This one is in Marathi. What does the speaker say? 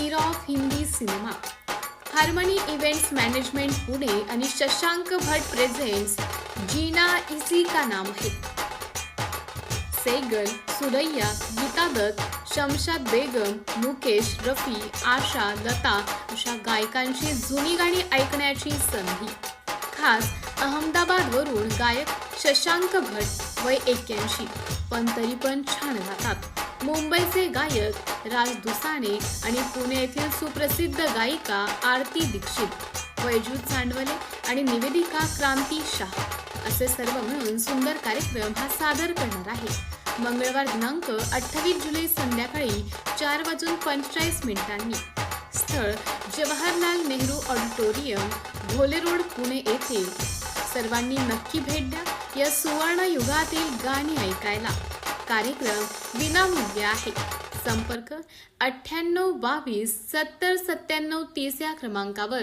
Era of Hindi cinema. Harmony events management Pune आणि शशांक भट प्रेझेंट्स जीना इसी का नाम है. सेगल, सुरैया, गीता दत्त, शमशाद बेगम, मुकेश, रफी, आशा, लता अशा गायकांची जुनी गाणी ऐकण्याची संधी. खास अहमदाबादवरून गायक शशांक भट वय 81 पण तरी पण छान गातात. मुंबईचे गायक राज दुसाणे आणि पुणे येथील सुप्रसिद्ध गायिका आरती दीक्षित, वैजूत सांडवले आणि निवेदिका क्रांती शाह असे सर्व मिळून सुंदर कार्यक्रम हा सादर करणार आहे. मंगळवार दिनांक 28 जुलै संध्याकाळी 4:45 स्थळ जवाहरलाल नेहरू ऑडिटोरियम, भोले रोड, पुणे येथे. सर्वांनी नक्की भेट द्या या सुवर्ण युगातील गाणी ऐकायला. कार्यक्रम विनामूल्य आहे. संपर्क 98 22 70 97 30 या क्रमांकावर.